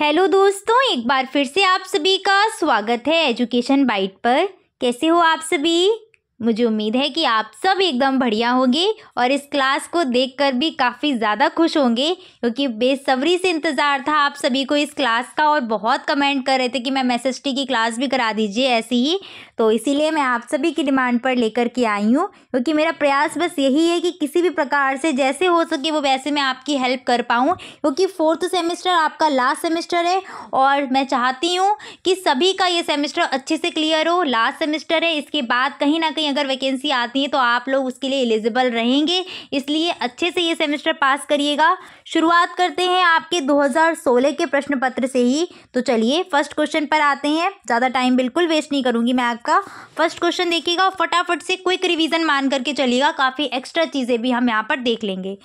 Hello दोस्तों, एक बार फिर से आप सभी का स्वागत है एजुकेशन बाइट पर। कैसे हो आप सभी? मुझे उम्मीद है कि आप सब एकदम बढ़िया होंगे और इस क्लास को देखकर भी काफ़ी ज़्यादा खुश होंगे, क्योंकि बेसब्री से इंतज़ार था आप सभी को इस क्लास का और बहुत कमेंट कर रहे थे कि मैम एसएसटी की क्लास भी करा दीजिए ऐसी ही। तो इसीलिए मैं आप सभी की डिमांड पर लेकर के आई हूँ, क्योंकि मेरा प्रयास बस यही है कि किसी भी प्रकार से जैसे हो सके वो वैसे मैं आपकी हेल्प कर पाऊँ, क्योंकि 4th सेमेस्टर आपका लास्ट सेमेस्टर है और मैं चाहती हूँ कि सभी का ये सेमेस्टर अच्छे से क्लियर हो। लास्ट सेमेस्टर है, इसके बाद कहीं ना कहीं अगर वैकेंसी आती है तो आप लोग उसके लिए एलिजिबल रहेंगे, इसलिए अच्छे से ये सेमेस्टर पास करिएगा। शुरुआत करते हैं आपके 2016 के प्रश्न पत्र से ही। तो चलिए फर्स्ट क्वेश्चन पर आते हैं, ज़्यादा टाइम बिल्कुल वेस्ट नहीं करूँगी मैं आपका। फर्स्ट क्वेश्चन देखिएगा और फटाफट से क्विक रिवीजन मान करके चलिएगा, काफ़ी एक्स्ट्रा चीज़ें भी हम यहाँ पर देख लेंगे।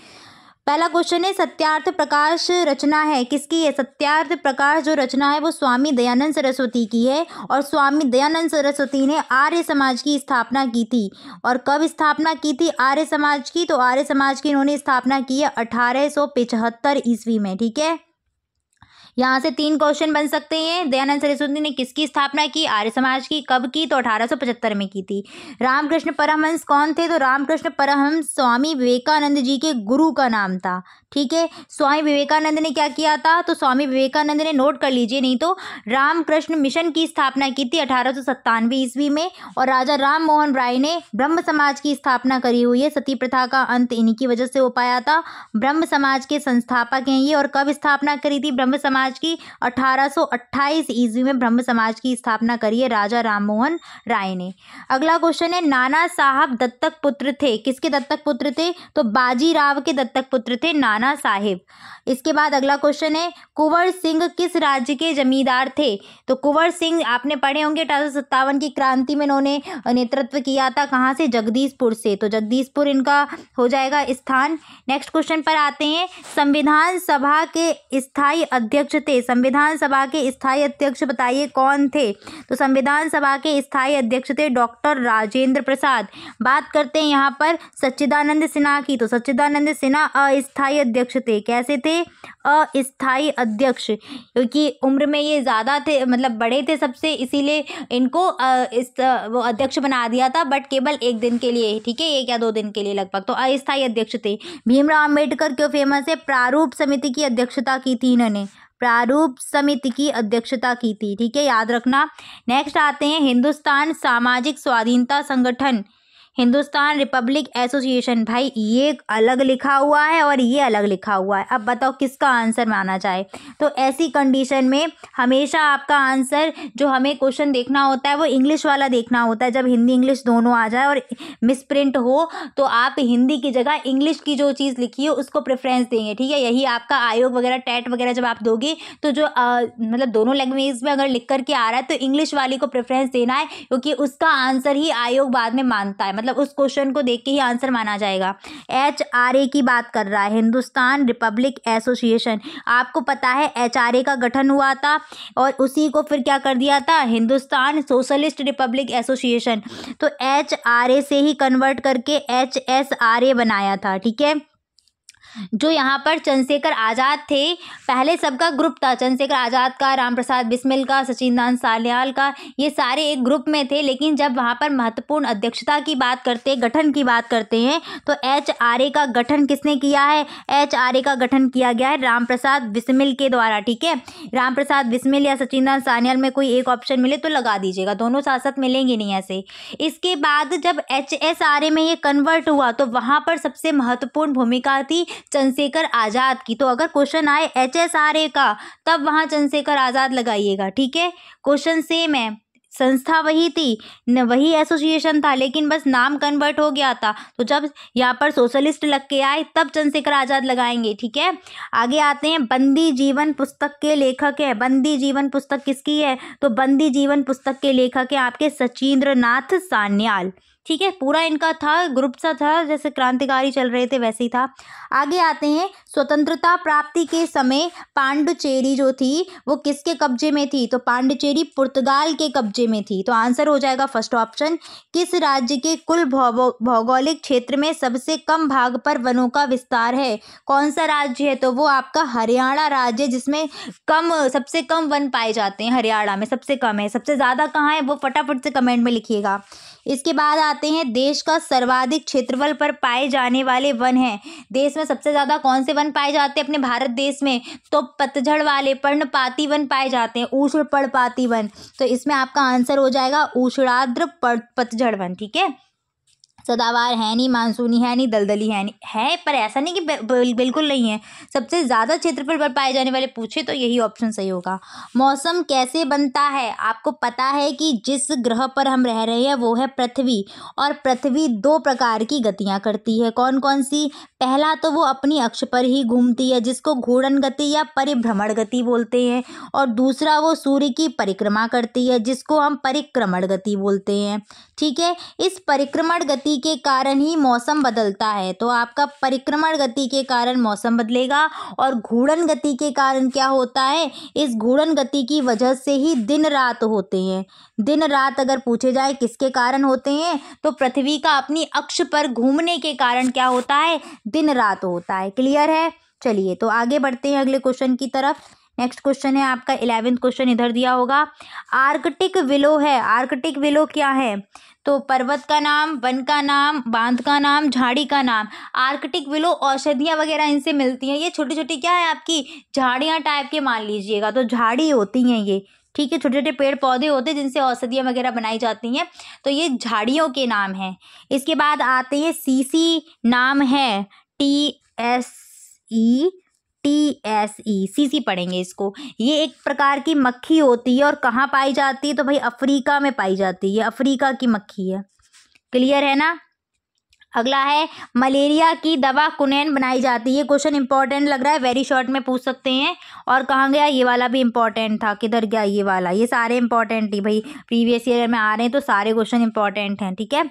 पहला क्वेश्चन है, सत्यार्थ प्रकाश रचना है किसकी है? सत्यार्थ प्रकाश जो रचना है वो स्वामी दयानंद सरस्वती की है, और स्वामी दयानंद सरस्वती ने आर्य समाज की स्थापना की थी। और कब स्थापना की थी आर्य समाज की? तो आर्य समाज की इन्होंने स्थापना की है 1875 ईस्वी में। ठीक है, यहाँ से 3 क्वेश्चन बन सकते हैं। दयानंद सरस्वती ने किसकी स्थापना की? आर्य समाज की। कब की? तो 1875 में की थी। रामकृष्ण परमहंस कौन थे? तो रामकृष्ण परमहंस स्वामी विवेकानंद जी के गुरु का नाम था। ठीक है, स्वामी विवेकानंद ने क्या किया था? तो स्वामी विवेकानंद ने, नोट कर लीजिए नहीं तो, रामकृष्ण मिशन की स्थापना की थी 1897 ईस्वी में। और राजा राम मोहन राय ने ब्रह्म समाज की स्थापना करी हुई है। सती प्रथा का अंत इन्हीं की वजह से हो पाया था। ब्रह्म समाज के संस्थापक हैं ये। और कब स्थापना करी थी ब्रह्म समाज की? 1828 ईस्वी में ब्रह्म समाज की स्थापना करी है राजा राम मोहन राय ने। अगला क्वेश्चन है, नाना साहब दत्तक पुत्र थे। किसके दत्तक पुत्र थे? तो बाजीराव के दत्तक पुत्र थे नाना साहेब। इसके बाद अगला क्वेश्चन है, कुंवर सिंह किस राज्य के जमींदार थे? तो कुंवर सिंह आपने पढ़े होंगे 1857 की क्रांति में इन्होंने नेतृत्व किया था। कहाँ से? जगदीशपुर से। तो जगदीशपुर इनका हो जाएगा स्थान। नेक्स्ट क्वेश्चन पर आते हैं, संविधान सभा के स्थायी अध्यक्ष थे। संविधान सभा के स्थायी अध्यक्ष बताइए कौन थे? तो संविधान सभा के स्थायी अध्यक्ष थे डॉक्टर राजेंद्र प्रसाद। बात करते हैं यहाँ पर सच्चिदानंद सिन्हा की। तो सच्चिदानंद सिन्हा अस्थायी अध्यक्ष थे। कैसे थे? अस्थायी अध्यक्ष, क्योंकि उम्र में ये ज़्यादा थे, मतलब बड़े थे सबसे, इसीलिए इनको वो अध्यक्ष बना दिया था, बट केवल 1 दिन के लिए। ठीक है, 1 या 2 दिन के लिए लगभग। तो अस्थायी अध्यक्ष थे। भीमराव अम्बेडकर क्यों फेमस है? प्रारूप समिति की अध्यक्षता की थी इन्होंने। प्रारूप समिति की अध्यक्षता की थी। ठीक है, याद रखना। नेक्स्ट आते हैं, हिंदुस्तान सामाजिक स्वाधीनता संगठन, हिंदुस्तान रिपब्लिक एसोसिएशन। भाई ये अलग लिखा हुआ है और ये अलग लिखा हुआ है, अब बताओ किसका आंसर माना जाए? तो ऐसी कंडीशन में हमेशा आपका आंसर जो हमें क्वेश्चन देखना होता है वो इंग्लिश वाला देखना होता है। जब हिंदी इंग्लिश दोनों आ जाए और मिसप्रिंट हो तो आप हिंदी की जगह इंग्लिश की जो चीज़ लिखी है उसको प्रेफरेंस देंगे। ठीक है, यही आपका आयोग वगैरह टेट वगैरह जब आप दोगे तो जो मतलब दोनों लैंग्वेज में अगर लिख करके आ रहा है तो इंग्लिश वाली को प्रेफरेंस देना है, क्योंकि उसका आंसर ही आयोग बाद में मानता है, मतलब उस क्वेश्चन को देख के ही आंसर माना जाएगा। HRA की बात कर रहा है, हिंदुस्तान रिपब्लिक एसोसिएशन। आपको पता है HRA का गठन हुआ था और उसी को फिर क्या कर दिया था? Hindustan socialist Republic association. तो HRA से ही कन्वर्ट करके HSRA बनाया था। ठीक है, जो यहाँ पर चंद्रशेखर आज़ाद थे, पहले सबका ग्रुप था, चंद्रशेखर आज़ाद का, राम प्रसाद बिस्मिल का, सचिदानंद सान्याल का, ये सारे एक ग्रुप में थे। लेकिन जब वहाँ पर महत्वपूर्ण अध्यक्षता की बात करते हैं, गठन की बात करते हैं, तो HRA का गठन किसने किया है? HRA का गठन किया गया है राम प्रसाद बिस्मिल के द्वारा। ठीक है, राम प्रसाद बिस्मिल या सचिदानंद सान्याल में कोई एक ऑप्शन मिले तो लगा दीजिएगा, दोनों साथ साथ मिलेंगे नहीं ऐसे। इसके बाद जब HSRA में ये कन्वर्ट हुआ तो वहाँ पर सबसे महत्वपूर्ण भूमिका थी चंद्रशेखर आज़ाद की। तो अगर क्वेश्चन आए HSRA का तब वहाँ चंद्रशेखर आज़ाद लगाइएगा। ठीक है, क्वेश्चन सेम है, संस्था वही थी, वही एसोसिएशन था, लेकिन बस नाम कन्वर्ट हो गया था। तो जब यहाँ पर सोशलिस्ट लग के आए तब चंद्रशेखर आज़ाद लगाएंगे। ठीक है, आगे आते हैं, बंदी जीवन पुस्तक के लेखक है। बंदी जीवन पुस्तक किसकी है? तो बंदी जीवन पुस्तक के लेखक है आपके सचिंद्र नाथ सान्याल। ठीक है, पूरा इनका था, ग्रुप सा था, जैसे क्रांतिकारी चल रहे थे वैसे ही था। आगे आते हैं, स्वतंत्रता प्राप्ति के समय पांडुचेरी जो थी वो किसके कब्जे में थी? तो पांडुचेरी पुर्तगाल के कब्जे में थी। तो आंसर हो जाएगा फर्स्ट ऑप्शन। किस राज्य के कुल भौगोलिक क्षेत्र में सबसे कम भाग पर वनों का विस्तार है? कौन सा राज्य है? तो वो आपका हरियाणा राज्य है, जिसमें सबसे कम वन पाए जाते हैं। हरियाणा में सबसे कम है, सबसे ज़्यादा कहाँ है वो फटाफट से कमेंट में लिखिएगा। इसके बाद आते हैं, देश का सर्वाधिक क्षेत्रफल पर पाए जाने वाले वन हैं। देश में सबसे ज़्यादा कौन से वन पाए जाते हैं अपने भारत देश में? तो पतझड़ वाले पर्णपाती वन पाए जाते हैं, उष्ण पर्णपाती वन। तो इसमें आपका आंसर हो जाएगा उष्णार्द्र पतझड़ वन। ठीक है, सदाबहार है नहीं, मानसूनी है नहीं, दलदली है नहीं, है पर ऐसा नहीं कि बिल्कुल नहीं है। सबसे ज़्यादा क्षेत्रफल पर पाए जाने वाले पूछे तो यही ऑप्शन सही होगा। मौसम कैसे बनता है? आपको पता है कि जिस ग्रह पर हम रह रहे हैं वो है पृथ्वी, और पृथ्वी 2 प्रकार की गतियाँ करती है। कौन कौन सी? पहला तो वो अपनी अक्ष पर ही घूमती है, जिसको घूर्णन गति या परिभ्रमण गति बोलते हैं, और दूसरा वो सूर्य की परिक्रमा करती है, जिसको हम परिक्रमण गति बोलते हैं। ठीक है, इस परिक्रमण गति के कारण ही मौसम बदलता है। तो आपका परिक्रमण गति के कारण मौसम बदलेगा, और घूर्णन गति के कारण क्या होता है? इस घूर्णन गति की वजह से ही दिन रात होते हैं। दिन रात अगर पूछे जाए किसके कारण होते हैं, तो पृथ्वी का अपनी अक्ष पर घूमने के कारण क्या होता है? दिन रात होता है। क्लियर है? चलिए तो आगे बढ़ते हैं अगले क्वेश्चन की तरफ। नेक्स्ट क्वेश्चन है आपका 11th क्वेश्चन, इधर दिया होगा। आर्कटिक विलो है। आर्कटिक विलो क्या है? तो पर्वत का नाम, वन का नाम, बांध का नाम, झाड़ी का नाम। आर्कटिक विलो औषधियाँ वगैरह इनसे मिलती हैं। ये छोटी छोटी क्या है आपकी झाड़ियाँ टाइप के मान लीजिएगा, तो झाड़ी होती हैं ये। ठीक है, छोटे छोटे पेड़ पौधे होते हैं जिनसे औषधियाँ वगैरह बनाई जाती हैं, तो ये झाड़ियों के नाम हैं। इसके बाद आते हैं, सीसी नाम है, TSE सीसी पढ़ेंगे इसको। ये एक प्रकार की मक्खी होती है, और कहाँ पाई जाती है? तो भाई अफ्रीका में पाई जाती है, अफ्रीका की मक्खी है। क्लियर है ना? अगला है, मलेरिया की दवा कुनैन बनाई जाती है। क्वेश्चन इंपॉर्टेंट लग रहा है, वेरी शॉर्ट में पूछ सकते हैं। और कहाँ गया? ये वाला भी इंपॉर्टेंट था, किधर गया ये वाला? ये सारे इंपॉर्टेंट ही भाई, प्रीवियस ईयर में आ रहे हैं तो सारे क्वेश्चन इंपॉर्टेंट हैं। ठीक है,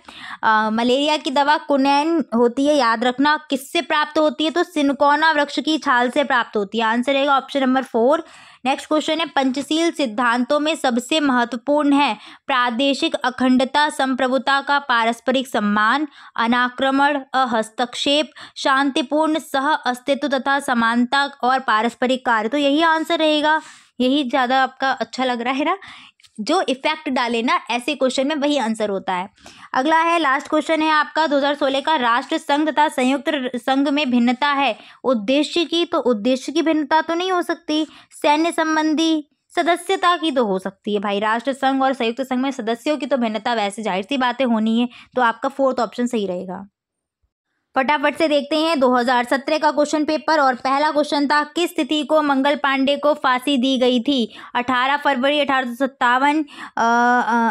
मलेरिया की दवा कुनैन होती है, याद रखना। किससे प्राप्त होती है? तो सिनकोना वृक्ष की छाल से प्राप्त होती है। आंसर रहेगा ऑप्शन नंबर 4। नेक्स्ट क्वेश्चन है, पंचशील सिद्धांतों में सबसे महत्वपूर्ण है प्रादेशिक अखंडता, संप्रभुता का पारस्परिक सम्मान, अनाक्रमण, हस्तक्षेप, शांतिपूर्ण सह अस्तित्व तथा समानता और पारस्परिक कार्य। तो यही आंसर रहेगा, यही ज़्यादा आपका अच्छा लग रहा है ना? जो इफेक्ट डाले ना ऐसे क्वेश्चन में वही आंसर होता है। अगला है, लास्ट क्वेश्चन है आपका 2016 का। राष्ट्र संघ तथा संयुक्त संघ में भिन्नता है उद्देश्य की, तो उद्देश्य की भिन्नता तो नहीं हो सकती। सैन्य संबंधी सदस्यता की तो हो सकती है भाई। राष्ट्र संघ और संयुक्त संघ में सदस्यों की तो भिन्नता वैसे जाहिर सी बातें होनी है, तो आपका 4th ऑप्शन सही रहेगा। फटाफट से देखते हैं 2017 का क्वेश्चन पेपर, और पहला क्वेश्चन था, किस तिथि को मंगल पांडे को फांसी दी गई थी? 18 फरवरी 1857,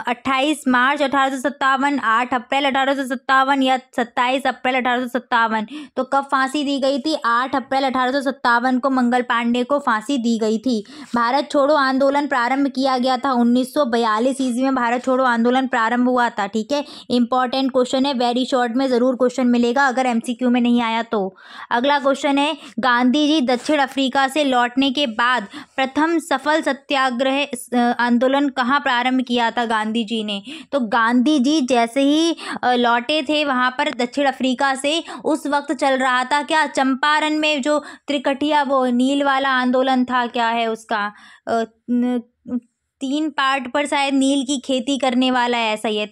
28 मार्च 1857, 8 अप्रैल 1857 या 27 अप्रैल 1857। तो कब फांसी दी गई थी? 8 अप्रैल 1857 को मंगल पांडे को फांसी दी गई थी। भारत छोड़ो आंदोलन प्रारंभ किया गया था 1942 ईस्वी में, भारत छोड़ो आंदोलन प्रारंभ हुआ था। ठीक है, इंपॉर्टेंट क्वेश्चन है, वेरी शॉर्ट में जरूर क्वेश्चन मिलेगा अगर MCQ में नहीं आया तो। अगला क्वेश्चन है, गांधी जी दक्षिण अफ्रीका से लौटने के बाद प्रथम सफल सत्याग्रह आंदोलन कहाँ प्रारंभ किया था गांधी जी ने? तो गांधी जी जैसे ही लौटे थे वहाँ पर दक्षिण अफ्रीका से, उस वक्त चल रहा था क्या? चंपारण में जो त्रिकठिया, वो नील वाला आंदोलन था, क्या है उसका 3 पार्ट पर शायद, नील की खेती करने वाला है, ऐसा ही है,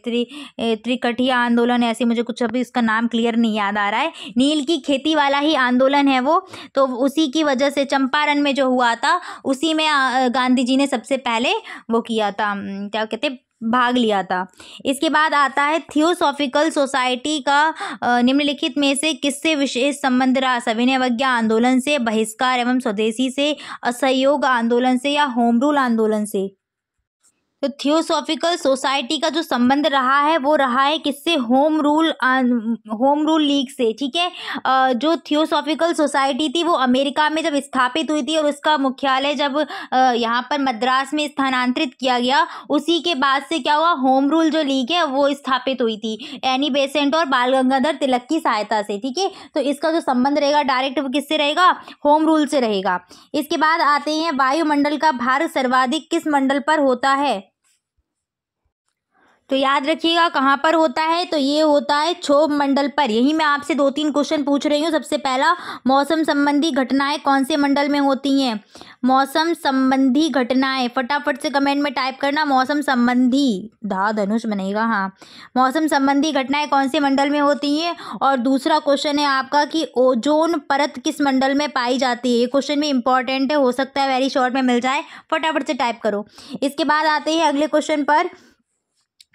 त्रिकठिया आंदोलन, ऐसे मुझे कुछ अभी उसका नाम क्लियर नहीं याद आ रहा है। नील की खेती वाला ही आंदोलन है वो, तो उसी की वजह से चंपारण में जो हुआ था उसी में गांधी जी ने सबसे पहले वो किया था, क्या कहते हैं, भाग लिया था। इसके बाद आता है, थियोसॉफिकल सोसाइटी का निम्नलिखित में से किससे विशेष संबंध रहा? सविनय अवज्ञा आंदोलन से, बहिष्कार एवं स्वदेशी से, असहयोग आंदोलन से या होम रूल आंदोलन से? तो थियोसॉफिकल सोसाइटी का जो संबंध रहा है वो रहा है किससे? होम रूल लीग से। ठीक है, जो थियोसॉफिकल सोसाइटी थी वो अमेरिका में जब स्थापित हुई थी और उसका मुख्यालय जब यहाँ पर मद्रास में स्थानांतरित किया गया, उसी के बाद से क्या हुआ? होम रूल जो लीग है वो स्थापित हुई थी एनी बेसेंट और बाल गंगाधर तिलक की सहायता से। ठीक है, तो इसका जो संबंध रहेगा डायरेक्ट वो किससे रहेगा? होम रूल से रहेगा। इसके बाद आते हैं वायुमंडल का भार सर्वाधिक किस मंडल पर होता है? तो याद रखिएगा कहाँ पर होता है, तो ये होता है क्षोभ मंडल पर। यही मैं आपसे 2-3 क्वेश्चन पूछ रही हूँ। सबसे पहला, मौसम संबंधी घटनाएं कौन से मंडल में होती हैं? मौसम संबंधी घटनाएं, फटाफट से कमेंट में टाइप करना, मौसम संबंधी, धनुष बनेगा। हाँ, मौसम संबंधी घटनाएं कौन से मंडल में होती हैं? और दूसरा क्वेश्चन है आपका कि ओजोन परत किस मंडल में पाई जाती है? ये क्वेश्चन भी इंपॉर्टेंट है, हो सकता है वेरी शॉर्ट में मिल जाए, फटाफट से टाइप करो। इसके बाद आते हैं अगले क्वेश्चन पर।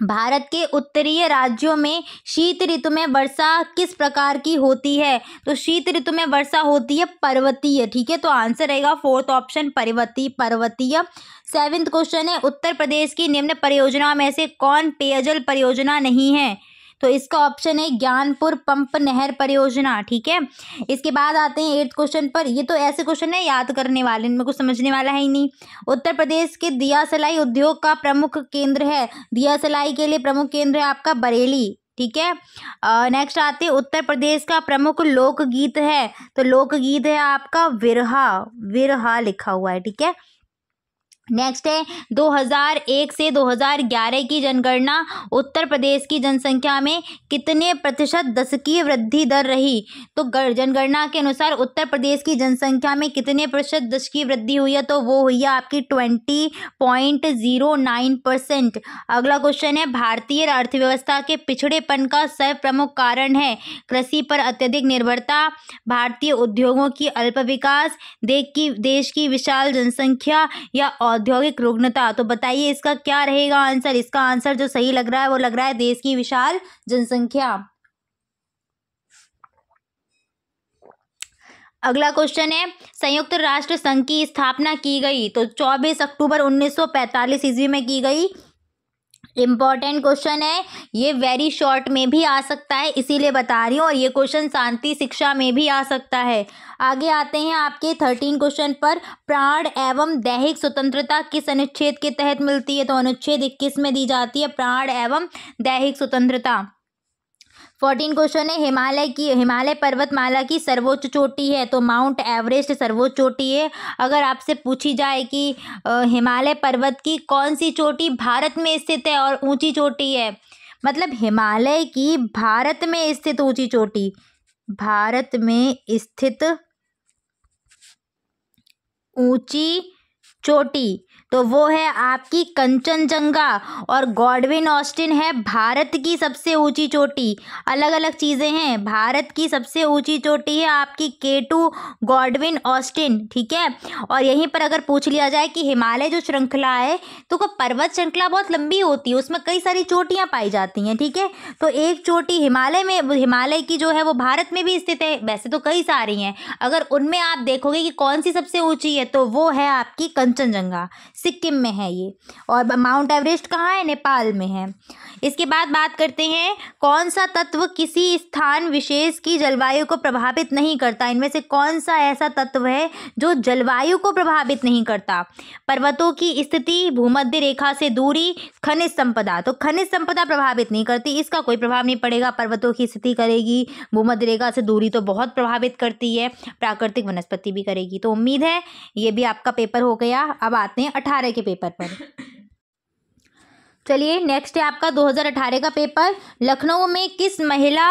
भारत के उत्तरीय राज्यों में शीत ऋतु में वर्षा किस प्रकार की होती है? तो शीत ऋतु में वर्षा होती है पर्वतीय। ठीक है, तो आंसर रहेगा 4th ऑप्शन, पर्वतीय। 7th क्वेश्चन है, उत्तर प्रदेश की निम्न परियोजनाओं में से कौन पेयजल परियोजना नहीं है? तो इसका ऑप्शन है ज्ञानपुर पंप नहर परियोजना। ठीक है, इसके बाद आते हैं 8th क्वेश्चन पर। ये तो ऐसे क्वेश्चन है याद करने वाले, इनमें कुछ समझने वाला है ही नहीं। उत्तर प्रदेश के दिया सलाई उद्योग का प्रमुख केंद्र है, दिया सलाई के लिए प्रमुख केंद्र है आपका बरेली। ठीक है, नेक्स्ट आते हैं उत्तर प्रदेश का प्रमुख लोकगीत है, तो लोकगीत है आपका विरहा लिखा हुआ है। ठीक है, नेक्स्ट है 2001 से 2011 की जनगणना उत्तर प्रदेश की जनसंख्या में कितने प्रतिशत दशकीय वृद्धि दर रही? तो जनगणना के अनुसार उत्तर प्रदेश की जनसंख्या में कितने प्रतिशत दशकीय वृद्धि हुई है? तो वो हुई है आपकी 20.09%। अगला क्वेश्चन है, भारतीय अर्थव्यवस्था के पिछड़ेपन का सर्वप्रमुख कारण है? कृषि पर अत्यधिक निर्भरता, भारतीय उद्योगों की अल्प विकास, देश की विशाल जनसंख्या या औद्योगिक रुग्णता। तो बताइए इसका क्या रहेगा आंसर? इसका आंसर जो सही लग रहा है वो लग रहा है देश की विशाल जनसंख्या। अगला क्वेश्चन है, संयुक्त राष्ट्र संघ की स्थापना की गई? तो 24 अक्टूबर 1945 ईस्वी में की गई। इम्पॉर्टेंट क्वेश्चन है, ये वेरी शॉर्ट में भी आ सकता है इसीलिए बता रही हूँ, और ये क्वेश्चन शांति शिक्षा में भी आ सकता है। आगे आते हैं आपके 13 क्वेश्चन पर। प्राण एवं दैहिक स्वतंत्रता किस अनुच्छेद के तहत मिलती है? तो अनुच्छेद 21 में दी जाती है प्राण एवं दैहिक स्वतंत्रता। 14 क्वेश्चन है, हिमालय पर्वतमाला की सर्वोच्च चोटी है? तो माउंट एवरेस्ट सर्वोच्च चोटी है। अगर आपसे पूछी जाए कि हिमालय पर्वत की कौन सी चोटी भारत में स्थित है और ऊंची चोटी है, मतलब हिमालय की भारत में स्थित ऊंची चोटी, भारत में स्थित ऊंची चोटी, तो वो है आपकी कंचनजंगा, और गॉडविन ऑस्टिन है भारत की सबसे ऊंची चोटी। अलग अलग चीज़ें हैं, भारत की सबसे ऊंची चोटी है आपकी K2 गॉडविन ऑस्टिन। ठीक है, और यहीं पर अगर पूछ लिया जाए कि हिमालय जो श्रृंखला है तो वो पर्वत श्रृंखला बहुत लंबी होती है, उसमें कई सारी चोटियाँ पाई जाती हैं। ठीक है, तो एक चोटी हिमालय की जो है वो भारत में भी स्थित है, वैसे तो कई सारी हैं, अगर उनमें आप देखोगे कि कौन सी सबसे ऊंची है तो वो है आपकी कंचनजंगा, सिक्किम में है ये। और माउंट एवरेस्ट कहाँ है? नेपाल में है। इसके बाद बात करते हैं, कौन सा तत्व किसी स्थान विशेष की जलवायु को प्रभावित नहीं करता? इनमें से कौन सा ऐसा तत्व है जो जलवायु को प्रभावित नहीं करता? पर्वतों की स्थिति, भूमध्य रेखा से दूरी, खनिज संपदा। तो खनिज संपदा प्रभावित नहीं करती, इसका कोई प्रभाव नहीं पड़ेगा। पर्वतों की स्थिति करेगी, भूमध्य रेखा से दूरी तो बहुत प्रभावित करती है, प्राकृतिक वनस्पति भी करेगी। तो उम्मीद है ये भी आपका पेपर हो गया। अब आते हैं 18 के पेपर पर। चलिए नेक्स्ट है आपका 2018 का पेपर। लखनऊ में किस महिला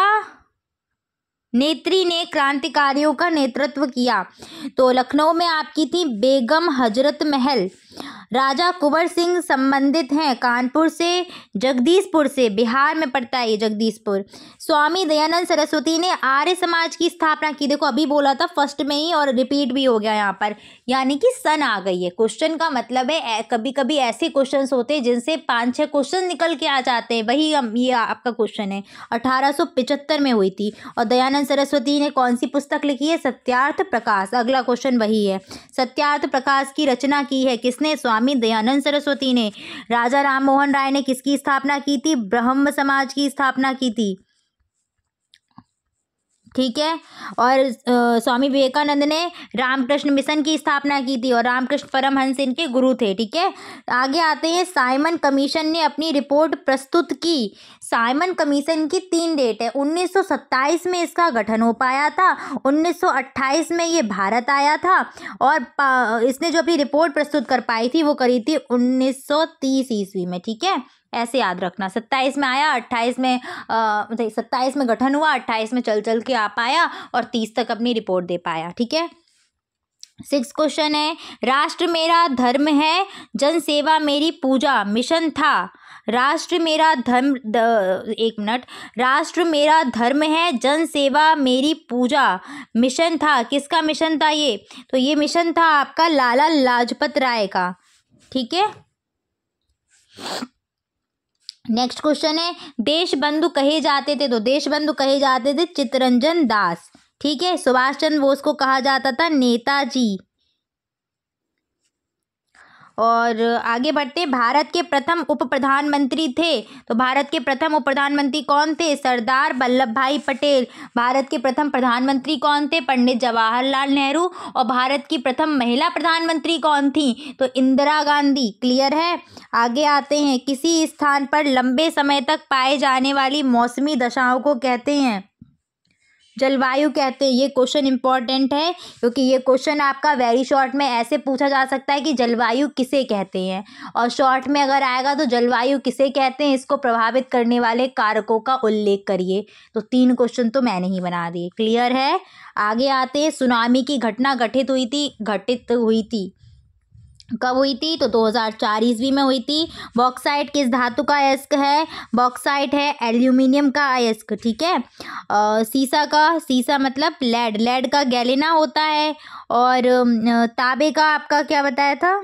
नेत्री ने क्रांतिकारियों का नेतृत्व किया? तो लखनऊ में आपकी थी बेगम हजरत महल। राजा कुंवर सिंह संबंधित हैं कानपुर से, जगदीशपुर से, बिहार में पड़ता है ये जगदीशपुर। स्वामी दयानंद सरस्वती ने आर्य समाज की स्थापना की। देखो अभी बोला था फर्स्ट में ही और रिपीट भी हो गया यहाँ पर, यानी कि सन आ गई है। क्वेश्चन का मतलब है कभी कभी ऐसे क्वेश्चंस होते हैं जिनसे 5-6 क्वेश्चन निकल के आ जाते हैं, वही ये आपका क्वेश्चन है। 1875 में हुई थी। और दयानंद सरस्वती ने कौन सी पुस्तक लिखी है? सत्यार्थ प्रकाश। अगला क्वेश्चन वही है, सत्यार्थ प्रकाश की रचना की है किसने? स्वामी स्वामी दयानंद सरस्वती ने। राजा राम मोहन राय ने किसकी स्थापना की थी? ब्रह्म समाज की स्थापना की थी। ठीक है। और स्वामी विवेकानंद ने रामकृष्ण मिशन की स्थापना की थी और रामकृष्ण परमहंस इनके गुरु थे। ठीक है। आगे आते हैं, साइमन कमीशन ने अपनी रिपोर्ट प्रस्तुत की। साइमन कमीशन की 3 डेट है। 1927 में इसका गठन हो पाया था, 1928 में ये भारत आया था और इसने जो अपनी रिपोर्ट प्रस्तुत कर पाई थी वो करी थी 1930 ईस्वी में। ठीक है, ऐसे याद रखना। 27 में आया, 28 में 27 में गठन हुआ, 28 में चल के आ पाया और 30 तक अपनी रिपोर्ट दे पाया। ठीक है। 6 क्वेश्चन है, राष्ट्र मेरा धर्म है, जन सेवा मेरी पूजा, मिशन था। राष्ट्र मेरा धर्म राष्ट्र मेरा धर्म है, जन सेवा मेरी पूजा, मिशन था। किसका मिशन था ये? तो ये मिशन था आपका लाला लाजपत राय का। ठीक है। नेक्स्ट क्वेश्चन है, देश बंधु कहे जाते थे, तो देश बंधु कहे जाते थे चित्तरंजन दास। ठीक है। सुभाष चंद्र बोस को कहा जाता था नेताजी। और आगे बढ़ते, भारत के प्रथम उप प्रधानमंत्री थे, तो भारत के प्रथम उप प्रधानमंत्री कौन थे? सरदार वल्लभ भाई पटेल। भारत के प्रथम प्रधानमंत्री कौन थे? पंडित जवाहरलाल नेहरू। और भारत की प्रथम महिला प्रधानमंत्री कौन थी? तो इंदिरा गांधी। क्लियर है। आगे आते हैं, किसी स्थान पर लंबे समय तक पाए जाने वाली मौसमी दशाओं को कहते हैं? जलवायु कहते हैं। ये क्वेश्चन इंपॉर्टेंट है क्योंकि ये क्वेश्चन आपका वेरी शॉर्ट में ऐसे पूछा जा सकता है कि जलवायु किसे कहते हैं, और शॉर्ट में अगर आएगा तो जलवायु किसे कहते हैं, इसको प्रभावित करने वाले कारकों का उल्लेख करिए। तो 3 क्वेश्चन तो मैंने ही बना दिए। क्लियर है। आगे आते हैं, सुनामी की घटना घटित हुई थी कब हुई थी? तो 2004 ईस्वी में हुई थी। बॉक्साइट किस धातु का अयस्क है? बॉक्साइट है एल्यूमिनियम का अयस्क। ठीक है। सीसा मतलब लेड का गैलेना होता है। और तांबे का आपका क्या बताया था?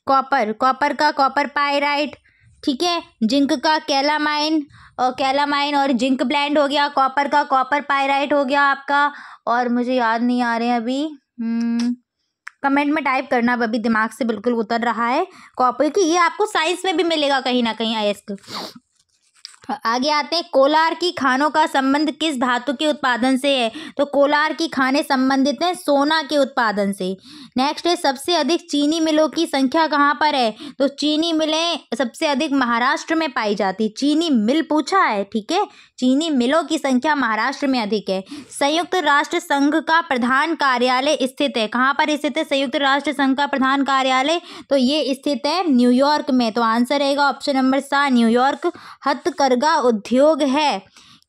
कॉपर का कॉपर पाइराइट। ठीक है। जिंक का कैलामाइन और जिंक ब्लेंड हो गया। कॉपर का कॉपर पाइराइट हो गया आपका। और मुझे याद नहीं आ रहे हैं अभी, कमेंट में टाइप करना, अभी दिमाग से बिल्कुल उतर रहा है। कॉपर की ये आपको साइंस में भी मिलेगा कहीं ना कहीं अयस्क। आगे आते हैं, कोलार की खानों का संबंध किस धातु के उत्पादन से है? तो कोलार की खानें संबंधित हैं सोना के उत्पादन से। नेक्स्ट है, सबसे अधिक चीनी मिलों की संख्या कहाँ पर है? तो चीनी मिलें सबसे अधिक महाराष्ट्र में पाई जाती। चीनी मिल पूछा है। ठीक है। चीनी मिलों की संख्या महाराष्ट्र में अधिक है। संयुक्त राष्ट्र संघ का प्रधान कार्यालय स्थित है, कहाँ पर स्थित है संयुक्त राष्ट्र संघ का प्रधान कार्यालय? तो ये स्थित है न्यूयॉर्क में। तो आंसर रहेगा ऑप्शन नंबर 7 न्यूयॉर्क। हथकरघा उद्योग है,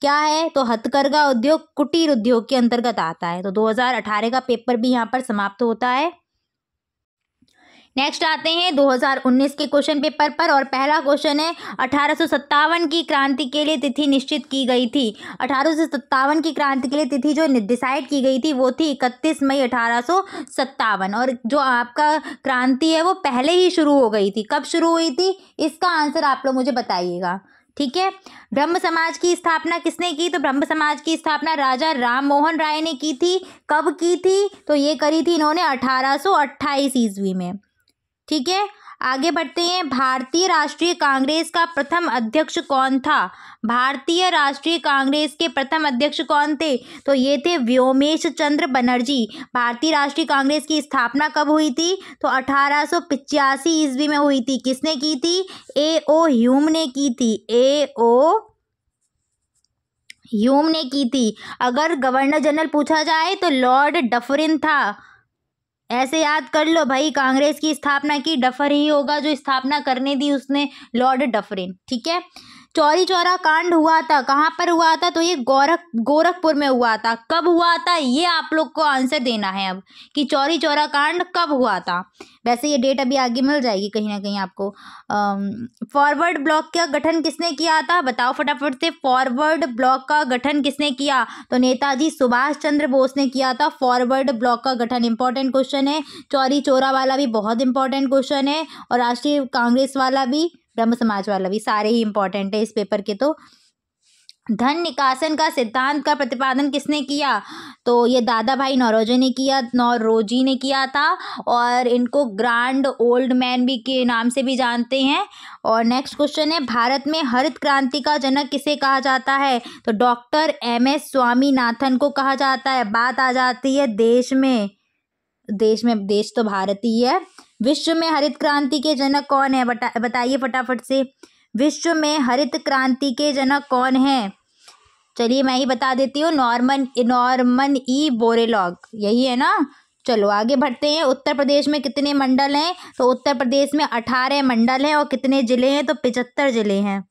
क्या है? तो हथकरघा उद्योग कुटीर उद्योग के अंतर्गत आता है। तो 2018 का पेपर भी यहाँ पर समाप्त होता है। नेक्स्ट आते हैं 2019 के क्वेश्चन पेपर पर, और पहला क्वेश्चन है, 1857 की क्रांति के लिए तिथि निश्चित की गई थी। 1857 की क्रांति के लिए तिथि जो डिसाइड की गई थी वो थी 31 मई 1857। और जो आपका क्रांति है वो पहले ही शुरू हो गई थी। कब शुरू हुई थी? इसका आंसर आप लोग मुझे बताइएगा। ठीक है। ब्रह्म समाज की स्थापना किसने की? तो ब्रह्म समाज की स्थापना राजा राम मोहन राय ने की थी। कब की थी? तो ये करी थी इन्होंने 1828 ईस्वी में। ठीक है। आगे बढ़ते हैं, भारतीय राष्ट्रीय कांग्रेस का प्रथम अध्यक्ष कौन था? भारतीय राष्ट्रीय कांग्रेस के प्रथम अध्यक्ष कौन थे? तो ये थे व्योमेश चंद्र बनर्जी। भारतीय राष्ट्रीय कांग्रेस की स्थापना कब हुई थी? तो 1885 ईस्वी में हुई थी। किसने की थी? A.O. ह्यूम ने की थी। A.O. ह्यूम ने की थी। अगर गवर्नर जनरल पूछा जाए तो लॉर्ड डफरिन था। ऐसे याद कर लो भाई, कांग्रेस की स्थापना की डफर ही होगा, जो स्थापना करने दी उसने, लॉर्ड डफरिन। ठीक है। चौरी चौरा कांड हुआ था, कहाँ पर हुआ था? तो ये गोरखपुर में हुआ था। कब हुआ था ये आप लोग को आंसर देना है अब, कि चौरी चौरा कांड कब हुआ था। वैसे ये डेट अभी आगे मिल जाएगी कहीं ना कहीं आपको। फॉरवर्ड ब्लॉक का गठन किसने किया था? बताओ फटाफट से। फॉरवर्ड ब्लॉक का गठन किसने किया? तो नेताजी सुभाष चंद्र बोस ने किया था फॉरवर्ड ब्लॉक का गठन। इंपॉर्टेंट क्वेश्चन है। चौरी चौरा वाला भी बहुत इंपॉर्टेंट क्वेश्चन है, और राष्ट्रीय कांग्रेस वाला भी, ब्रह्म समाज वाला भी, सारे ही इंपॉर्टेंट है इस पेपर के। तो धन निकासन का सिद्धांत का प्रतिपादन किसने किया? तो ये दादा भाई नौरोजी ने किया था, और इनको ग्रांड ओल्ड मैन भी के नाम से भी जानते हैं। और नेक्स्ट क्वेश्चन है, भारत में हरित क्रांति का जनक किसे कहा जाता है? तो डॉक्टर एम.एस. स्वामीनाथन को कहा जाता है। बात आ जाती है देश में, देश तो भारत ही है। विश्व में हरित क्रांति के जनक कौन है? बताइए फटाफट से, विश्व में हरित क्रांति के जनक कौन है? चलिए मैं ही बता देती हूँ, नॉर्मन ई बोरेलॉग, यही है ना। चलो आगे बढ़ते हैं। उत्तर प्रदेश में कितने मंडल हैं? तो उत्तर प्रदेश में 18 मंडल हैं। और कितने जिले हैं? तो 75 जिले हैं।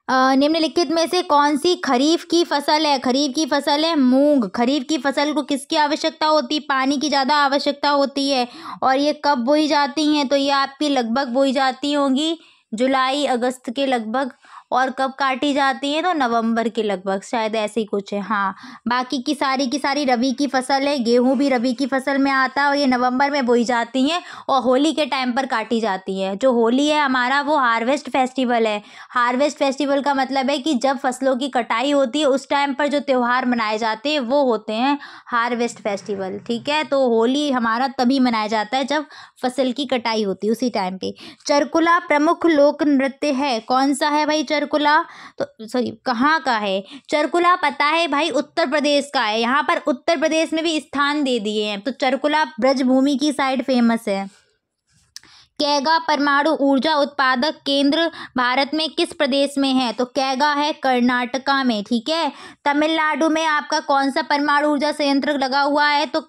निम्नलिखित में से कौन सी खरीफ की फसल है? खरीफ की फसल है मूंग। खरीफ की फसल को किसकी आवश्यकता होती है? पानी की ज़्यादा आवश्यकता होती है। और ये कब बोई जाती हैं? तो ये आपकी लगभग बोई जाती होंगी जुलाई अगस्त के लगभग। और कब काटी जाती हैं? तो नवंबर के लगभग, शायद ऐसे ही कुछ है। हाँ, बाकी की सारी रबी की फसल है। गेहूं भी रबी की फसल में आता है, और ये नवंबर में बोई जाती हैं और होली के टाइम पर काटी जाती हैं। जो होली है हमारा, वो हार्वेस्ट फेस्टिवल है। हार्वेस्ट फेस्टिवल का मतलब है कि जब फसलों की कटाई होती है उस टाइम पर जो त्यौहार मनाए जाते हैं वो होते हैं हार्वेस्ट फेस्टिवल। ठीक है, तो होली हमारा तभी मनाया जाता है जब फसल की कटाई होती है, उसी टाइम पे। चरकुला प्रमुख लोक नृत्य है, कौन सा है भाई चरकुला? तो सॉरी, कहाँ का है चरकुला? पता है भाई, उत्तर प्रदेश का है। यहाँ पर उत्तर प्रदेश में भी स्थान दे दिए हैं। तो चरकुला ब्रजभूमि की साइड फेमस है। कैगा परमाणु ऊर्जा उत्पादक केंद्र भारत में किस प्रदेश में है? तो कैगा है कर्नाटका में। ठीक है, तमिलनाडु में आपका कौन सा परमाणु ऊर्जा संयंत्र लगा हुआ है? तो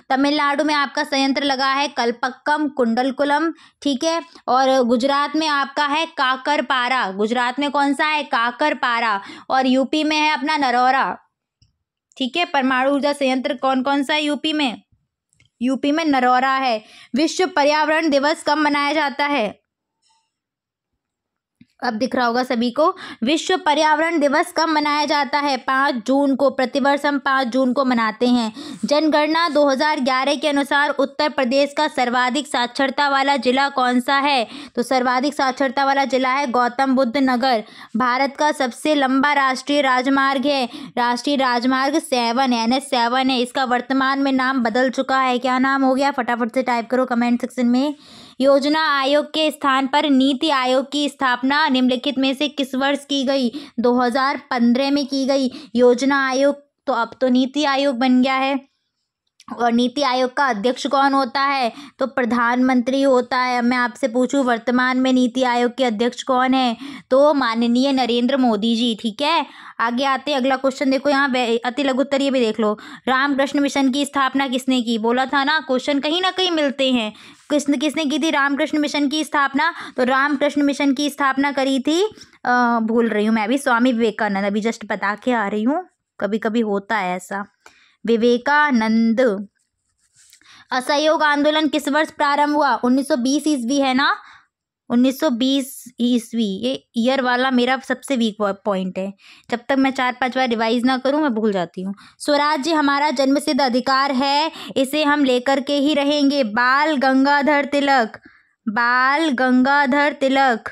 तमिलनाडु में आपका संयंत्र लगा है कल्पक्कम कुंडलकुलम। ठीक है, और गुजरात में आपका है काकरपारा। गुजरात में कौन सा है? काकरपारा। और यूपी में है अपना नरौरा। ठीक है, परमाणु ऊर्जा संयंत्र कौन कौन सा है यूपी में? यूपी में नरौरा है। विश्व पर्यावरण दिवस कब मनाया जाता है? अब दिख रहा होगा सभी को। विश्व पर्यावरण दिवस कब मनाया जाता है? 5 जून को। प्रतिवर्ष हम 5 जून को मनाते हैं। जनगणना 2011 के अनुसार उत्तर प्रदेश का सर्वाधिक साक्षरता वाला जिला कौन सा है? तो सर्वाधिक साक्षरता वाला जिला है गौतम बुद्ध नगर। भारत का सबसे लंबा राष्ट्रीय राजमार्ग है, राष्ट्रीय राजमार्ग 7 NH7 है। इसका वर्तमान में नाम बदल चुका है। क्या नाम हो गया? फटाफट से टाइप करो कमेंट सेक्शन में। योजना आयोग के स्थान पर नीति आयोग की स्थापना निम्नलिखित में से किस वर्ष की गई? 2015 में की गई। योजना आयोग तो अब तो नीति आयोग बन गया है। और नीति आयोग का अध्यक्ष कौन होता है? तो प्रधानमंत्री होता है। अब मैं आपसे पूछूं वर्तमान में नीति आयोग के अध्यक्ष कौन है? तो माननीय नरेंद्र मोदी जी। ठीक है, आगे आते हैं। अगला क्वेश्चन देखो, यहाँ अति लघु उत्तर ये भी देख लो। रामकृष्ण मिशन की स्थापना किसने की? बोला था ना, क्वेश्चन कहीं ना कहीं मिलते हैं। किसने की थी रामकृष्ण मिशन की स्थापना? तो रामकृष्ण मिशन की स्थापना करी थी, भूल रही हूँ मैं भी, स्वामी विवेकानंद। अभी जस्ट बता के आ रही हूँ, कभी कभी होता है ऐसा। विवेकानंद। असहयोग आंदोलन किस वर्ष प्रारंभ हुआ? 1920 ईस्वी है ना, 1920 ईस्वी। ये ईयर वाला मेरा सबसे वीक पॉइंट है। जब तक मैं 4-5 बार रिवाइज ना करूं मैं भूल जाती हूँ। स्वराज्य हमारा जन्मसिद्ध अधिकार है, इसे हम लेकर के ही रहेंगे। बाल गंगाधर तिलक। बाल गंगाधर तिलक,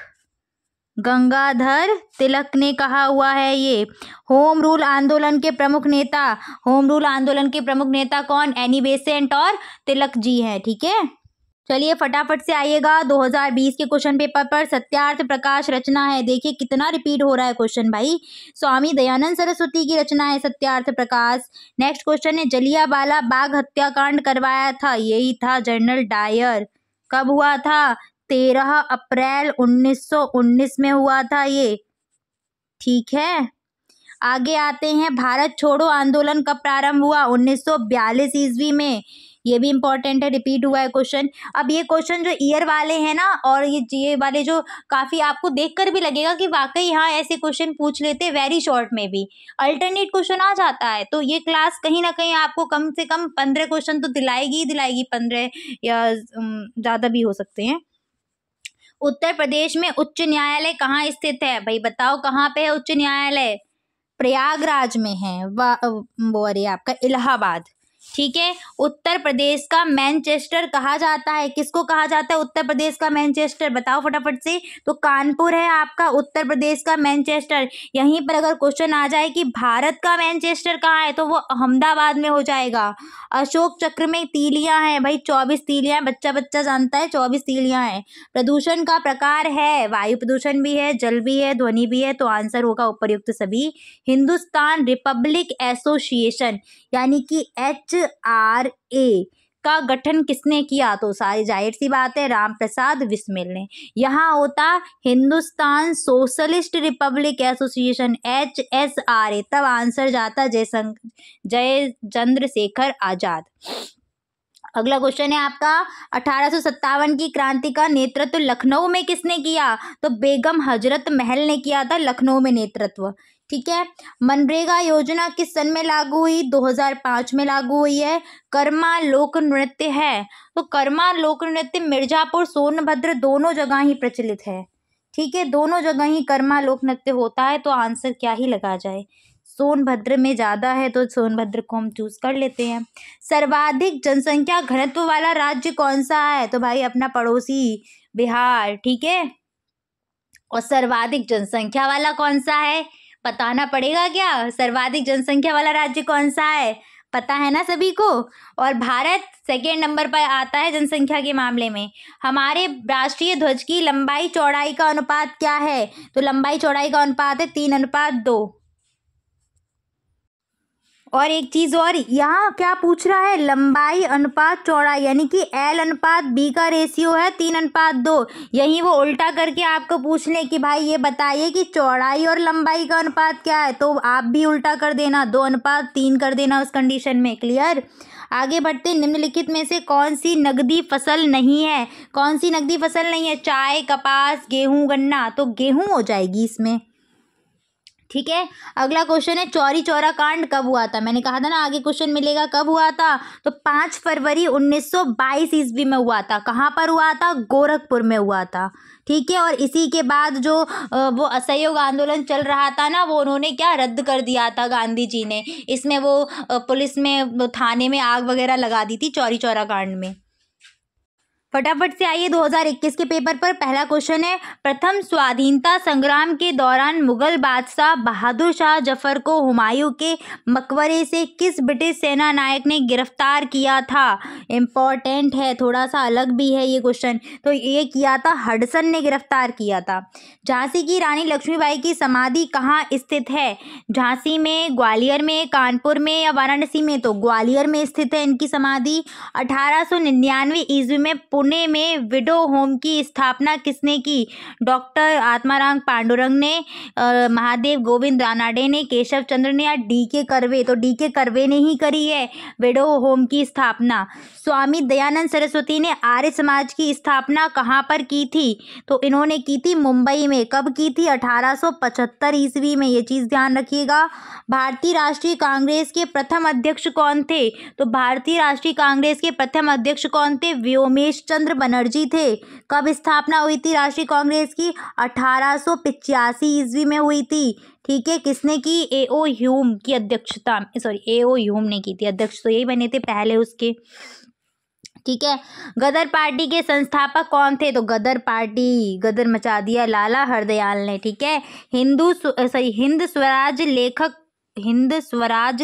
गंगाधर तिलक ने कहा हुआ है ये। होम रूल आंदोलन के प्रमुख नेता, होम रूल आंदोलन के प्रमुख नेता कौन? एनी बेसेंट और तिलक जी हैं। ठीक है, चलिए फटाफट से आइएगा 2020 के क्वेश्चन पेपर पर। सत्यार्थ प्रकाश रचना है, देखिए कितना रिपीट हो रहा है क्वेश्चन भाई। स्वामी दयानंद सरस्वती की रचना है सत्यार्थ प्रकाश। नेक्स्ट क्वेश्चन है, जलियांवाला बाग हत्याकांड करवाया था, यही था जनरल डायर। कब हुआ था? 13 अप्रैल 1919 में हुआ था ये। ठीक है, आगे आते हैं। भारत छोड़ो आंदोलन कब प्रारंभ हुआ? 1942 ईस्वी में। ये भी इंपॉर्टेंट है, रिपीट हुआ है क्वेश्चन। अब ये क्वेश्चन जो ईयर वाले हैं ना, और ये वाले जो काफ़ी आपको देखकर भी लगेगा कि वाकई यहाँ ऐसे क्वेश्चन पूछ लेते, वेरी शॉर्ट में भी अल्टरनेट क्वेश्चन आ जाता है। तो ये क्लास कहीं ना कहीं आपको कम से कम 15 क्वेश्चन तो दिलाएगी ही दिलाएगी, 15 या ज़्यादा भी हो सकते हैं। उत्तर प्रदेश में उच्च न्यायालय कहाँ स्थित है? भाई बताओ कहाँ पे है उच्च न्यायालय? प्रयागराज में है। वो अरे आपका इलाहाबाद, ठीक है। उत्तर प्रदेश का मैनचेस्टर कहा जाता है, किसको कहा जाता है उत्तर प्रदेश का मैनचेस्टर, बताओ फटाफट से। तो कानपुर है आपका उत्तर प्रदेश का मैनचेस्टर। यहीं पर अगर क्वेश्चन आ जाए कि भारत का मैनचेस्टर कहाँ है, तो वो अहमदाबाद में हो जाएगा। अशोक चक्र में तीलियां हैं भाई, 24 तीलियां, बच्चा बच्चा जानता है 24 तीलियां हैं। प्रदूषण का प्रकार है, वायु प्रदूषण भी है, जल भी है, ध्वनि भी है, तो आंसर होगा उपर्युक्त सभी। हिंदुस्तान रिपब्लिक एसोसिएशन यानी कि HRA का गठन किसने किया, तो सारी जाहिर सी बात है राम प्रसाद बिस्मिल ने। यहाँ होता Hindustan socialist Republic association HSRA, तब आंसर जाता जय चंद्रशेखर आजाद। अगला क्वेश्चन है आपका 1857 की क्रांति का नेतृत्व लखनऊ में किसने किया, तो बेगम हजरत महल ने किया था लखनऊ में नेतृत्व। ठीक है। मनरेगा योजना किस सन में लागू हुई, 2005 में लागू हुई है। कर्मा लोक नृत्य है, तो कर्मा लोक नृत्य मिर्जापुर सोनभद्र दोनों जगह ही प्रचलित है। ठीक है, दोनों जगह ही कर्मा लोक नृत्य होता है, तो आंसर क्या ही लगा जाए, सोनभद्र में ज़्यादा है तो सोनभद्र को हम चूज कर लेते हैं। सर्वाधिक जनसंख्या घनत्व वाला राज्य कौन सा है, तो भाई अपना पड़ोसी बिहार। ठीक है, और सर्वाधिक जनसंख्या वाला कौन सा है, बताना पड़ेगा क्या, सर्वाधिक जनसंख्या वाला राज्य कौन सा है, पता है ना सभी को। और भारत सेकेंड नंबर पर आता है जनसंख्या के मामले में। हमारे राष्ट्रीय ध्वज की लंबाई चौड़ाई का अनुपात क्या है, तो लंबाई चौड़ाई का अनुपात है 3:2। और एक चीज और, यहाँ क्या पूछ रहा है, लंबाई अनुपात चौड़ाई, यानी कि L/B का रेशियो है 3:2। यही वो उल्टा करके आपको पूछ ले कि भाई ये बताइए कि चौड़ाई और लंबाई का अनुपात क्या है, तो आप भी उल्टा कर देना, 2:3 कर देना उस कंडीशन में। क्लियर। आगे बढ़ते, निम्नलिखित में से कौन सी नगदी फसल नहीं है, कौन सी नगदी फसल नहीं है, चाय, कपास, गेहूं, गन्ना, तो गेहूं हो जाएगी इसमें। ठीक है। अगला क्वेश्चन है चौरी चौरा कांड कब हुआ था, मैंने कहा था ना आगे क्वेश्चन मिलेगा, कब हुआ था, तो 5 फरवरी 1922 ईस्वी में हुआ था। कहाँ पर हुआ था, गोरखपुर में हुआ था। ठीक है, और इसी के बाद जो वो असहयोग आंदोलन चल रहा था ना, वो उन्होंने क्या रद्द कर दिया था गांधी जी ने। इसमें वो पुलिस में थाने में आग वगैरह लगा दी थी चौरी चौरा कांड में। फटाफट से आइए 2021 के पेपर पर। पहला क्वेश्चन है, प्रथम स्वाधीनता संग्राम के दौरान मुगल बादशाह बहादुर शाह जफर को हुमायूं के मकबरे से किस ब्रिटिश सेना नायक ने गिरफ्तार किया था। इम्पोर्टेंट है, थोड़ा सा अलग भी है ये क्वेश्चन। तो ये किया था हडसन ने गिरफ्तार किया था। झांसी की रानी लक्ष्मीबाई की समाधि कहाँ स्थित है, झांसी में, ग्वालियर में, कानपुर में या वाराणसी में, तो ग्वालियर में स्थित है इनकी समाधि। 1899 ईस्वी में पुणे में विडो होम की स्थापना किसने की, डॉक्टर आत्माराम पांडुरंग ने, महादेव गोविंद रानाडे ने, केशव चंद्र ने या DK कर्वे, तो DK कर्वे ने ही करी है विडो होम की स्थापना। स्वामी दयानंद सरस्वती ने आर्य समाज की स्थापना कहाँ पर की थी, तो इन्होंने की थी मुंबई में। कब की थी, 1875 ईस्वी में, ये चीज़ ध्यान रखिएगा। भारतीय राष्ट्रीय कांग्रेस के प्रथम अध्यक्ष कौन थे, तो भारतीय राष्ट्रीय कांग्रेस के प्रथम अध्यक्ष कौन थे, व्योमेश चंद्र बनर्जी थे। कब स्थापना हुई थी राष्ट्रीय कांग्रेस की, 1885 ईस्वी में हुई थी। ठीक है, किसने की, A.O. ह्यूम की अध्यक्षता, सॉरी A.O. ह्यूम ने की थी, अध्यक्ष तो यही बने थे पहले उसके। ठीक है, गदर पार्टी के संस्थापक कौन थे, तो गदर पार्टी, गदर मचा दिया लाला हरदयाल ने। ठीक है, हिंद स्वराज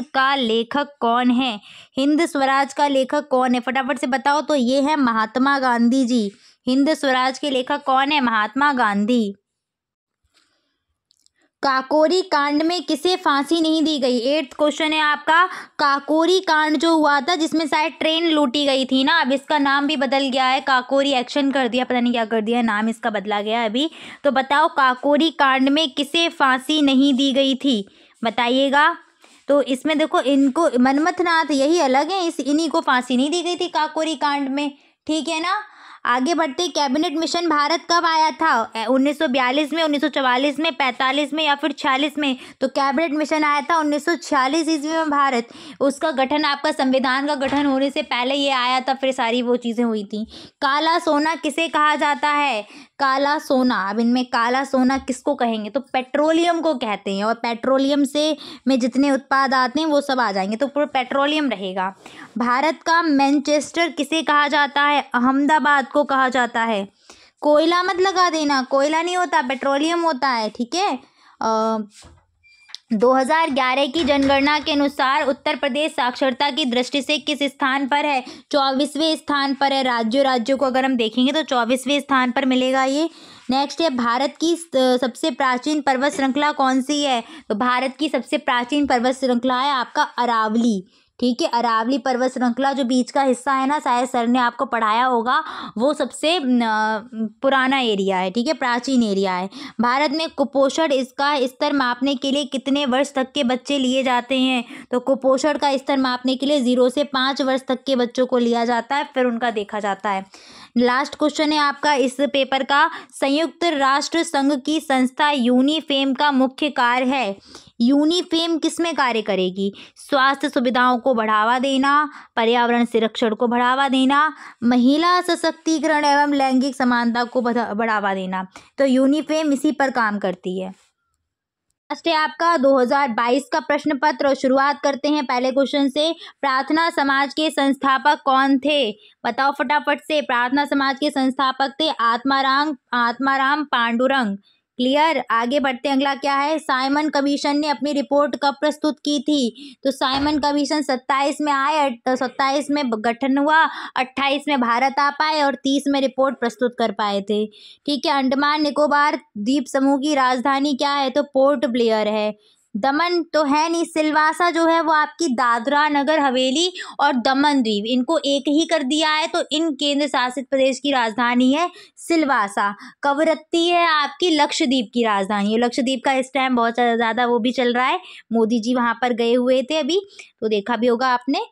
का लेखक कौन है, हिंद स्वराज का लेखक कौन है, फटाफट से बताओ, तो ये है महात्मा गांधी जी। हिंद स्वराज के लेखक कौन है, महात्मा गांधी। काकोरी कांड में किसे फांसी नहीं दी गई, 8th क्वेश्चन है आपका। काकोरी कांड जो हुआ था जिसमें शायद ट्रेन लूटी गई थी ना, अब इसका नाम भी बदल गया है, काकोरी एक्शन कर दिया, पता नहीं क्या कर दिया, नाम इसका बदला गया है अभी। तो बताओ काकोरी कांड में किसे फांसी नहीं दी गई थी, बताइएगा। तो इसमें देखो, इनको मनमथ नाथ यही अलग है, इन्हीं को फांसी नहीं दी गई थी काकोरी कांड में। ठीक है ना। आगे बढ़ते, कैबिनेट मिशन भारत कब आया था? 1942 में, 1944 में, 45 में या फिर 46 में? तो कैबिनेट मिशन आया था 1946 ईस्वी में भारत। उसका गठन, आपका संविधान का गठन होने से पहले ये आया था, फिर सारी वो चीज़ें हुई थी। काला सोना किसे कहा जाता है? काला सोना, अब इनमें काला सोना किसको कहेंगे? तो पेट्रोलियम को कहते हैं, और पेट्रोलियम से में जितने उत्पाद आते हैं वो सब आ जाएंगे, तो पूरा पेट्रोलियम रहेगा। भारत का मैनचेस्टर किसे कहा जाता है? अहमदाबाद को कहा जाता है। कोयला मत लगा देना, कोयला नहीं होता, पेट्रोलियम होता है, ठीक है। 2011 की जनगणना के अनुसार उत्तर प्रदेश साक्षरता की दृष्टि से किस स्थान पर है? 24वें स्थान पर है। राज्यों को अगर हम देखेंगे तो 24वें स्थान पर मिलेगा ये। नेक्स्ट है, भारत की सबसे प्राचीन पर्वत श्रृंखला कौन सी है? तो भारत की सबसे प्राचीन पर्वत श्रृंखला है आपका अरावली, ठीक है। अरावली पर्वत श्रृंखला जो बीच का हिस्सा है ना, शायद सर ने आपको पढ़ाया होगा, वो सबसे पुराना एरिया है, ठीक है, प्राचीन एरिया है। भारत में कुपोषण इसका स्तर मापने के लिए कितने वर्ष तक के बच्चे लिए जाते हैं? तो कुपोषण का स्तर मापने के लिए 0 से 5 वर्ष तक के बच्चों को लिया जाता है, फिर उनका देखा जाता है। लास्ट क्वेश्चन है आपका इस पेपर का, संयुक्त राष्ट्र संघ की संस्था यूनिफेम का मुख्य कार्य है। यूनिफेम किस में कार्य करेगी? स्वास्थ्य सुविधाओं को बढ़ावा देना, पर्यावरण संरक्षण को बढ़ावा देना, महिला सशक्तिकरण एवं लैंगिक समानता को बढ़ावा देना। तो यूनिफेम इसी पर काम करती है। लास्ट है आपका 2022 का प्रश्न पत्र, और शुरुआत करते हैं पहले क्वेश्चन से। प्रार्थना समाज के संस्थापक कौन थे? बताओ फटाफट से। प्रार्थना समाज के संस्थापक थे आत्माराम पांडुरंग। क्लियर। आगे बढ़ते, अगला क्या है? साइमन कमीशन ने अपनी रिपोर्ट कब प्रस्तुत की थी? तो साइमन कमीशन 27 में आए, 27 में गठन हुआ, 28 में भारत आ पाए और 30 में रिपोर्ट प्रस्तुत कर पाए थे, ठीक है। अंडमान निकोबार द्वीप समूह की राजधानी क्या है? तो पोर्ट ब्लेयर है। दमन तो है नहीं, सिलवासा जो है वो आपकी दादरा नगर हवेली और दमन द्वीप, इनको एक ही कर दिया है, तो इन केंद्र शासित प्रदेश की राजधानी है सिलवासा। कवरत्ती है आपकी लक्षद्वीप की राजधानी है। लक्षद्वीप का इस टाइम बहुत ज़्यादा वो भी चल रहा है, मोदी जी वहाँ पर गए हुए थे अभी, तो देखा भी होगा आपने।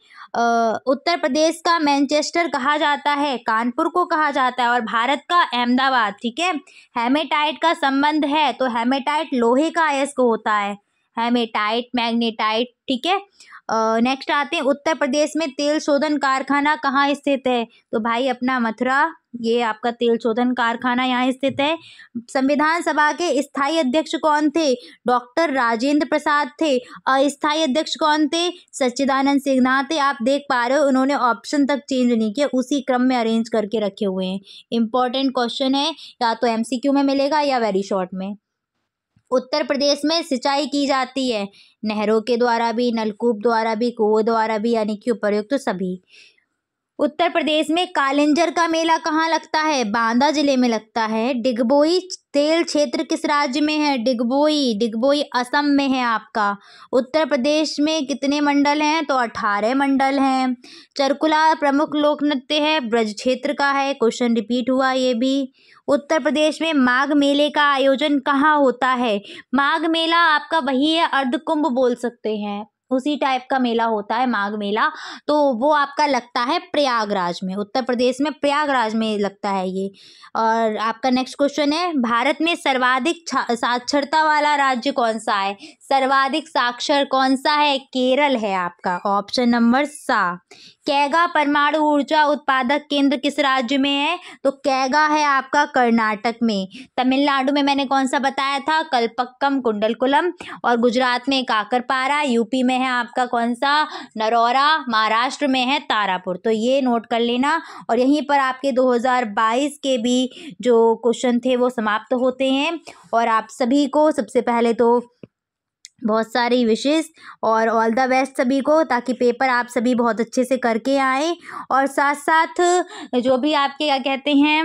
उत्तर प्रदेश का मैनचेस्टर कहा जाता है, कानपुर को कहा जाता है, और भारत का अहमदाबाद, ठीक है। हेमेटाइट का संबंध है, तो हेमेटाइट लोहे का अयस्क होता है, हेमेटाइट, मैग्नेटाइट, ठीक है। नेक्स्ट आते हैं, उत्तर प्रदेश में तेल शोधन कारखाना कहाँ स्थित है? तो भाई अपना मथुरा, ये आपका तेल शोधन कारखाना यहाँ स्थित है। संविधान सभा के स्थायी अध्यक्ष कौन थे? डॉक्टर राजेंद्र प्रसाद थे। अस्थायी अध्यक्ष कौन थे? सच्चिदानंद सिन्हा थे। आप देख पा रहे हो उन्होंने ऑप्शन तक चेंज नहीं किया, उसी क्रम में अरेंज करके रखे हुए हैं। इंपॉर्टेंट क्वेश्चन है, या तो MCQ में मिलेगा या वेरी शॉर्ट में। उत्तर प्रदेश में सिंचाई की जाती है नहरों के द्वारा भी, नलकूप द्वारा भी, कुओं द्वारा भी, यानी कि उपर्युक्त सभी। उत्तर प्रदेश में कालिंजर का मेला कहाँ लगता है? बांदा जिले में लगता है। डिगबोई तेल क्षेत्र किस राज्य में है? डिगबोई असम में है आपका। उत्तर प्रदेश में कितने मंडल हैं? तो 18 मंडल हैं। चरकुला प्रमुख लोक नृत्य है, ब्रज क्षेत्र का है, क्वेश्चन रिपीट हुआ ये भी। उत्तर प्रदेश में माघ मेले का आयोजन कहाँ होता है? माघ मेला आपका वही है, अर्धकुंभ बोल सकते हैं, उसी टाइप का मेला होता है माघ मेला, तो वो आपका लगता है प्रयागराज में, उत्तर प्रदेश में प्रयागराज में लगता है ये। और आपका नेक्स्ट क्वेश्चन है, भारत में सर्वाधिक साक्षरता वाला राज्य कौन सा है? सर्वाधिक साक्षर कौन सा है? केरल है आपका, ऑप्शन नंबर सा। कैगा परमाणु ऊर्जा उत्पादक केंद्र किस राज्य में है? तो कैगा है आपका कर्नाटक में। तमिलनाडु में मैंने कौन सा बताया था? कल्पक्कम कुंडलकुलम। और गुजरात में काकरपारा, यूपी में है आपका कौन सा? नरौरा, महाराष्ट्र में है तारापुर। तो ये नोट कर लेना, और यहीं पर आपके 2022 के भी जो क्वेश्चन थे वो समाप्त होते हैं। और आप सभी को सबसे पहले तो बहुत सारी विशेष और ऑल द बेस्ट सभी को, ताकि पेपर आप सभी बहुत अच्छे से करके आए। और साथ साथ जो भी आपके क्या कहते हैं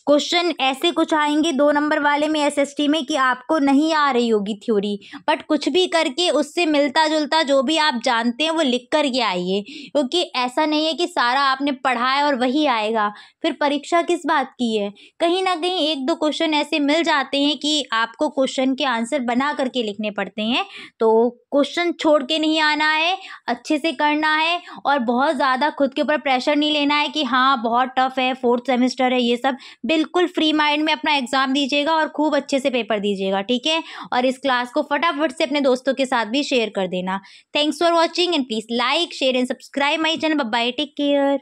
क्वेश्चन ऐसे कुछ आएंगे 2 नंबर वाले में एसएसटी में कि आपको नहीं आ रही होगी थ्योरी, बट कुछ भी करके उससे मिलता जुलता जो भी आप जानते हैं वो लिख कर के आइए, क्योंकि ऐसा नहीं है कि सारा आपने पढ़ा है और वही आएगा, फिर परीक्षा किस बात की है। कहीं ना कहीं 1-2 क्वेश्चन ऐसे मिल जाते हैं कि आपको क्वेश्चन के आंसर बना करके लिखने पड़ते हैं। तो क्वेश्चन छोड़ के नहीं आना है, अच्छे से करना है और बहुत ज़्यादा खुद के ऊपर प्रेशर नहीं लेना है कि हाँ बहुत टफ है, 4th सेमेस्टर है, ये सब बिल्कुल फ्री माइंड में अपना एग्जाम दीजिएगा और खूब अच्छे से पेपर दीजिएगा, ठीक है। और इस क्लास को फटाफट से अपने दोस्तों के साथ भी शेयर कर देना। Thanks for watching and please like share and subscribe my channel. Bye bye, take care.